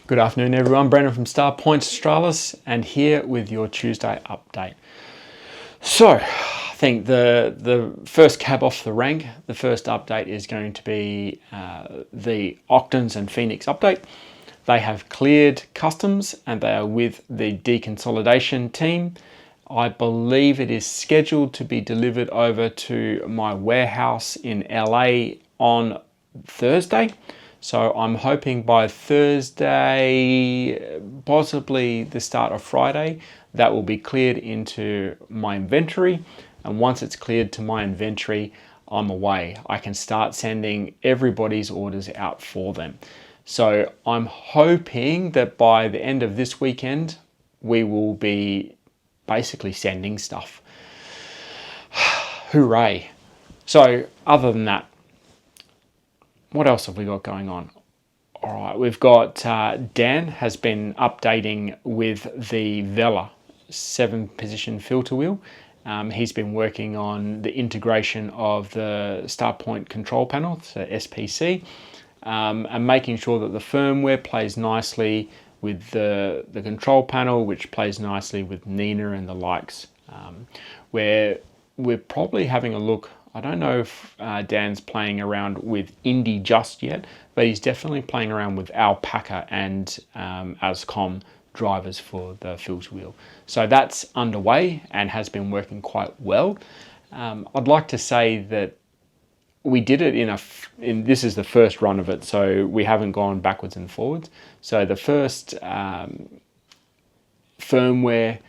Good afternoon everyone, Brandon from Starpoint Australis and here with your Tuesday update. So I think the first cab off the rank, the first update is going to be the Octans and Phoenix update. They have cleared customs and they are with the deconsolidation team. I believe it is scheduled to be delivered over to my warehouse in LA on Thursday. So I'm hoping by Thursday, possibly the start of Friday, that will be cleared into my inventory. And once it's cleared to my inventory, I'm away. I can start sending everybody's orders out for them. So I'm hoping that by the end of this weekend, we will be basically sending stuff. Hooray. So other than that, what else have we got going on? All right, we've got Dan has been updating with the Vela 7-position filter wheel. He's been working on the integration of the Starpoint control panel, so SPC, and making sure that the firmware plays nicely with the control panel, which plays nicely with Nina and the likes. Where we're probably having a look. I don't know if Dan's playing around with Indy just yet, but he's definitely playing around with Alpaca and ASCOM drivers for the filter wheel. So that's underway and has been working quite well. I'd like to say that we did it this is the first run of it, so we haven't gone backwards and forwards. So the first firmware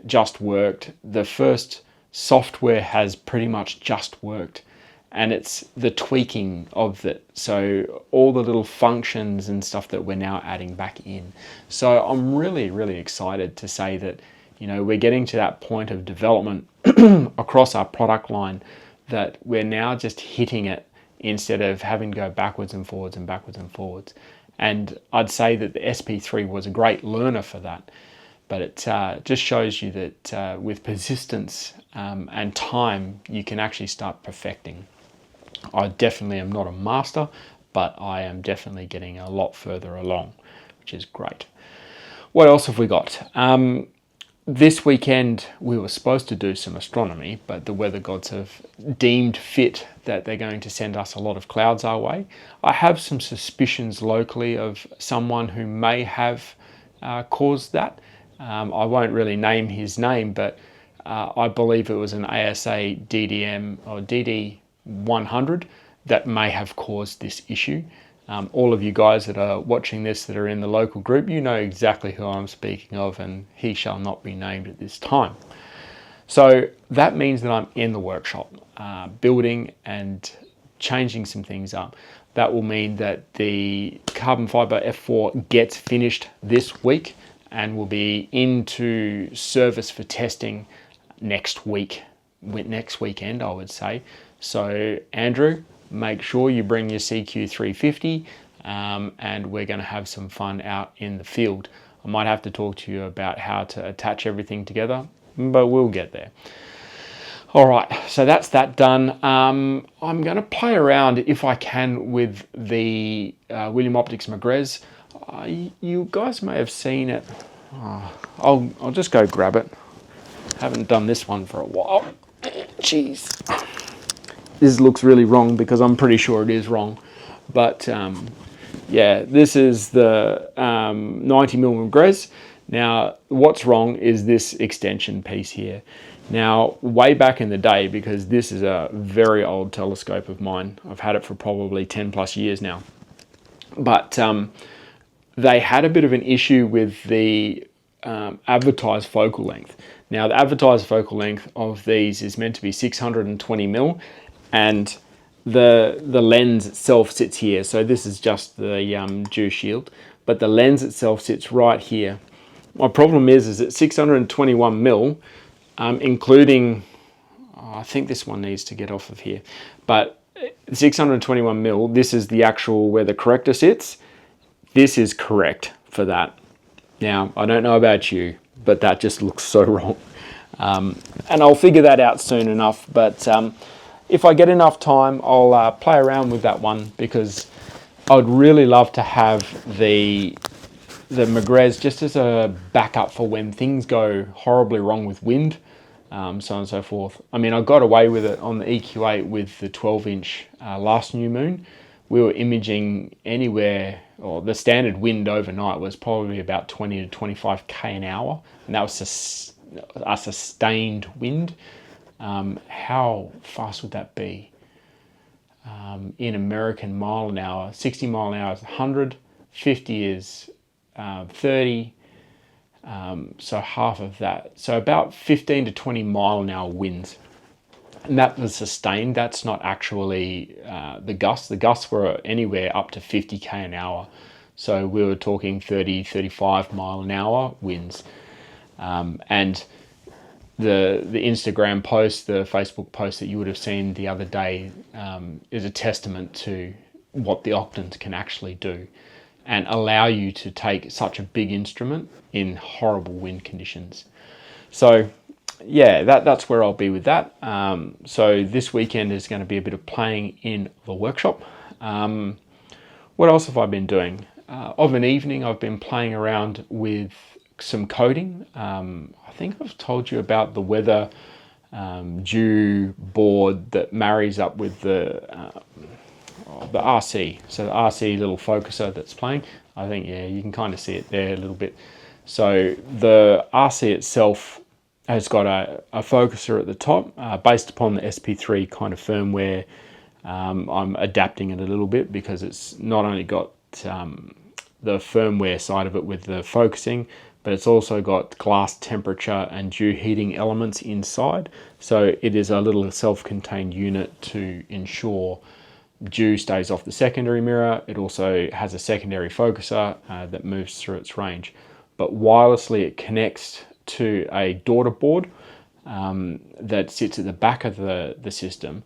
just worked. The first software has pretty much just worked, and it's the tweaking of it, so all the little functions and stuff that we're now adding back in. So I'm really excited to say that, you know, we're getting to that point of development across our product line that we're now just hitting it instead of having to go backwards and forwards and backwards and forwards. And I'd say that the SP3 was a great learner for that. But it just shows you that with persistence and time, you can actually start perfecting. I definitely am not a master, but I am definitely getting a lot further along, which is great. What else have we got? This weekend, we were supposed to do some astronomy, but the weather gods have deemed fit that they're going to send us a lot of clouds our way. I have some suspicions locally of someone who may have caused that. I won't really name his name, but I believe it was an ASA DDM or DD100 that may have caused this issue. All of you guys that are watching this that are in the local group, you know exactly who I'm speaking of, and he shall not be named at this time. So that means that I'm in the workshop building and changing some things up. That will mean that the carbon fiber F4 gets finished this week and will be into service for testing next weekend, I would say. So Andrew, make sure you bring your CQ350 and we're going to have some fun out in the field. I might have to talk to you about how to attach everything together, but we'll get there. All right, so that's that done. I'm going to play around, if I can, with the William Optics Magrez. You guys may have seen it. I'll just go grab it. Haven't done this one for a while. Jeez. This looks really wrong because I'm pretty sure it is wrong. But yeah, this is the 90mm Magrez. Now, what's wrong is this extension piece here. Now, way back in the day, because this is a very old telescope of mine, I've had it for probably 10 plus years now. But they had a bit of an issue with the advertised focal length. Now, the advertised focal length of these is meant to be 620mm, and the lens itself sits here. So this is just the dew shield, but the lens itself sits right here. My problem is that 621mm, including, I think this one needs to get off of here, but 621mm, this is the actual where the corrector sits. This is correct for that. Now, I don't know about you, but that just looks so wrong. And I'll figure that out soon enough, but if I get enough time, I'll play around with that one because I would really love to have the the Magrez just as a backup for when things go horribly wrong with wind, so on and so forth. I mean, I got away with it on the EQ8 with the 12-inch last new moon. We were imaging anywhere, or the standard wind overnight was probably about 20 to 25 k an hour, and that was a sustained wind. How fast would that be? In American mile an hour, 60 mile an hour is 100, 50 is 30, so half of that. So about 15 to 20 mile an hour winds. And that was sustained. That's not actually the gusts. The gusts were anywhere up to 50 k an hour. So we were talking 30, 35 mile an hour winds. And the Instagram post, the Facebook post that you would have seen the other day is a testament to what the Octans can actually do and allow you to take such a big instrument in horrible wind conditions. So yeah, that's where I'll be with that. So this weekend is going to be a bit of playing in the workshop. What else have I been doing? Of an evening, I've been playing around with some coding. I think I've told you about the weather dew board that marries up with the RC. So the RC little focuser that's playing. I think, yeah, you can kind of see it there a little bit. So the RC itself has got a focuser at the top based upon the SP3 kind of firmware. I'm adapting it a little bit because it's not only got the firmware side of it with the focusing, but it's also got glass temperature and dew heating elements inside. So it is a little self-contained unit to ensure dew stays off the secondary mirror. It also has a secondary focuser that moves through its range. But wirelessly it connects to a daughter board that sits at the back of the system.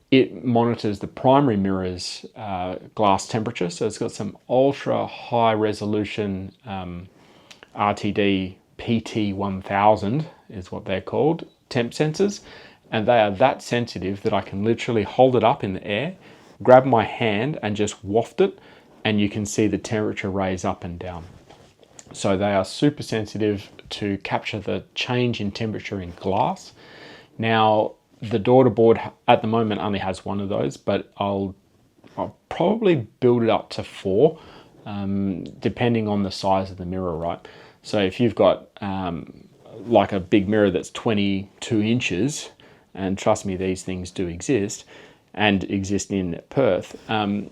It monitors the primary mirror's glass temperature, so it's got some ultra high resolution RTD PT1000 is what they're called, temp sensors, and they are that sensitive that I can literally hold it up in the air, grab my hand and just waft it, and you can see the temperature raise up and down. So they are super sensitive to capture the change in temperature in glass. Now, the daughter board at the moment only has one of those, but I'll probably build it up to 4, depending on the size of the mirror, right? So if you've got like a big mirror that's 22 inches, and trust me, these things do exist, and exist in Perth,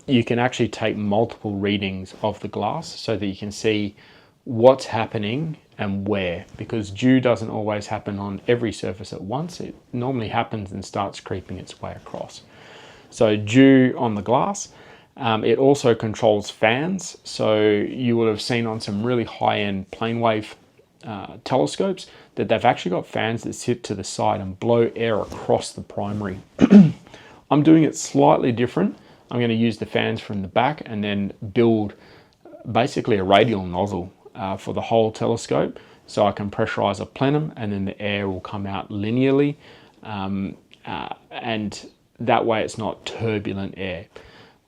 you can actually take multiple readings of the glass so that you can see what's happening and where, because dew doesn't always happen on every surface at once. It normally happens and starts creeping its way across. So dew on the glass. It also controls fans. So you will have seen on some really high-end plane wave telescopes that they've actually got fans that sit to the side and blow air across the primary. I'm doing it slightly different. I'm going to use the fans from the back and then build basically a radial nozzle for the whole telescope, so I can pressurize a plenum and then the air will come out linearly, and that way it's not turbulent air,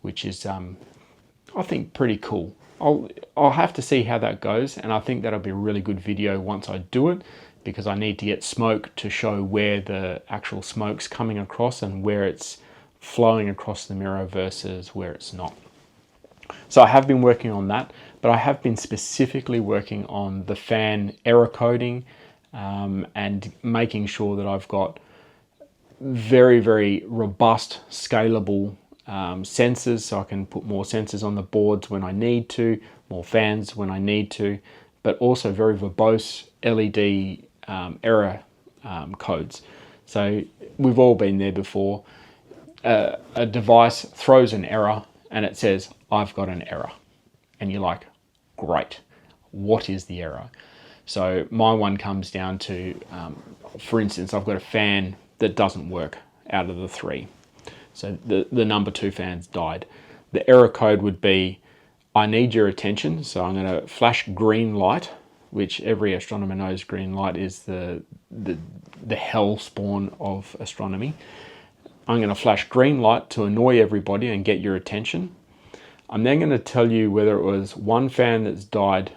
which is I think pretty cool. I'll have to see how that goes, and I think that'll be a really good video once I do it, because I need to get smoke to show where the actual smoke's coming across and where it's flowing across the mirror versus where it's not. So I have been working on that, but I have been specifically working on the fan error coding and making sure that I've got very, very robust, scalable sensors, so I can put more sensors on the boards when I need to, more fans when I need to, but also very verbose LED error codes. So we've all been there before. A device throws an error and it says, I've got an error. And you're like, great, what is the error? So my one comes down to, for instance, I've got a fan that doesn't work out of the 3. So the number 2 fan's died. The error code would be, I need your attention. So I'm going to flash green light, which every astronomer knows green light is the hell spawn of astronomy. I'm going to flash green light to annoy everybody and get your attention. I'm then going to tell you whether it was one fan that's died,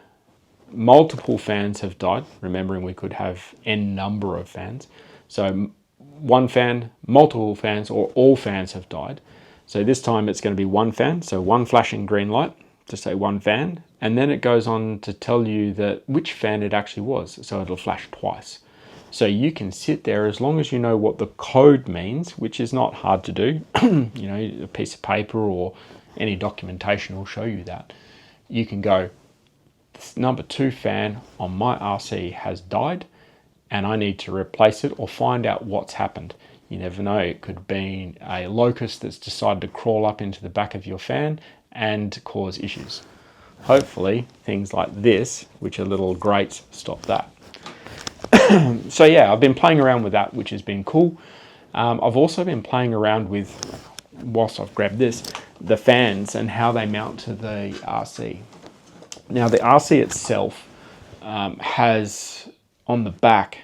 multiple fans have died, remembering we could have n number of fans. So one fan, multiple fans, or all fans have died. So this time it's going to be one fan, so one flashing green light to say one fan, and then it goes on to tell you that which fan it actually was, so it'll flash twice. So you can sit there, as long as you know what the code means, which is not hard to do, you know, a piece of paper or any documentation will show you that. You can go, this number 2 fan on my RC has died and I need to replace it or find out what's happened. You never know, it could be a locust that's decided to crawl up into the back of your fan and cause issues. Hopefully things like this, which are little grates, stop that. So yeah, I've been playing around with that, which has been cool. I've also been playing around with, whilst I've grabbed this, the fans and how they mount to the RC. Now the RC itself has on the back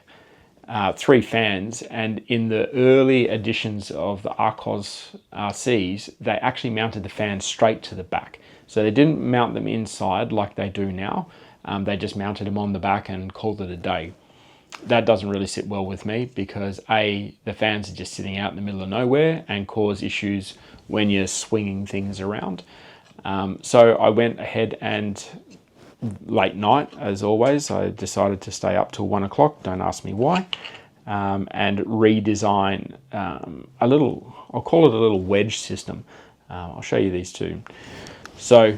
3 fans, and in the early editions of the Arcos RCs, they actually mounted the fans straight to the back. So they didn't mount them inside like they do now. They just mounted them on the back and called it a day. That doesn't really sit well with me because A, the fans are just sitting out in the middle of nowhere and cause issues when you're swinging things around. So I went ahead and late night, as always, I decided to stay up till 1 o'clock, don't ask me why, and redesign a little, I'll call it a little wedge system. I'll show you these two. So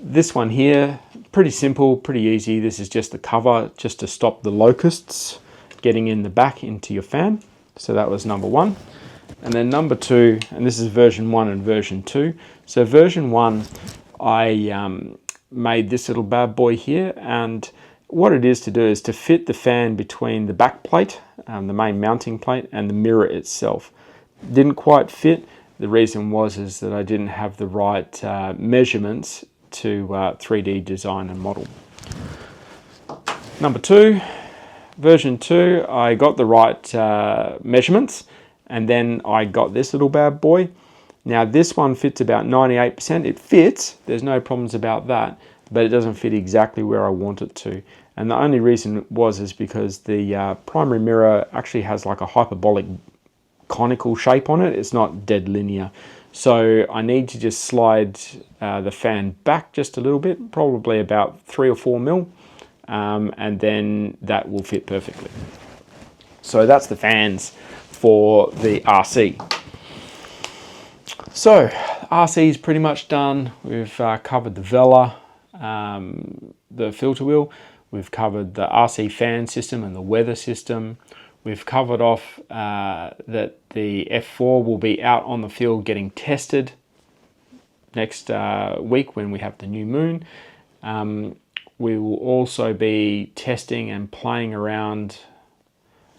this one here, pretty simple, pretty easy. This is just the cover, just to stop the locusts getting in the back into your fan. So that was number 1. And then number 2, and this is version 1 and version 2. So version 1, I made this little bad boy here, and what it is to do is to fit the fan between the back plate, the main mounting plate, and the mirror itself. Didn't quite fit. The reason is that I didn't have the right measurements to 3D design and model. Number 2, version 2, I got the right measurements, and then I got this little bad boy. Now this one fits about 98%. It fits, there's no problems about that, but it doesn't fit exactly where I want it to. And the only reason is because the primary mirror actually has like a hyperbolic conical shape on it. It's not dead linear. So I need to just slide the fan back just a little bit, probably about 3 or 4 mil, and then that will fit perfectly. So that's the fans for the RC. So RC is pretty much done. We've covered the Vela, the filter wheel. We've covered the RC fan system and the weather system. We've covered off that the F4 will be out on the field getting tested next week when we have the new moon. We will also be testing and playing around.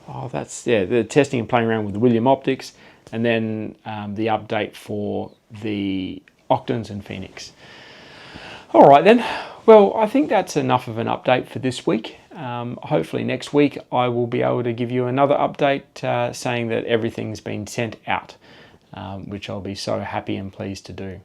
The testing and playing around with the William optics, and then the update for the Octans and Phoenix. All right then. Well, I think that's enough of an update for this week. Hopefully next week I will be able to give you another update saying that everything's been sent out, which I'll be so happy and pleased to do.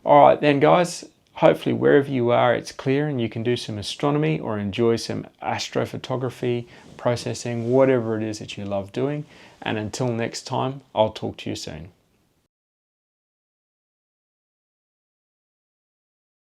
All right then, guys. Hopefully wherever you are, it's clear and you can do some astronomy or enjoy some astrophotography, processing, whatever it is that you love doing. And until next time, I'll talk to you soon.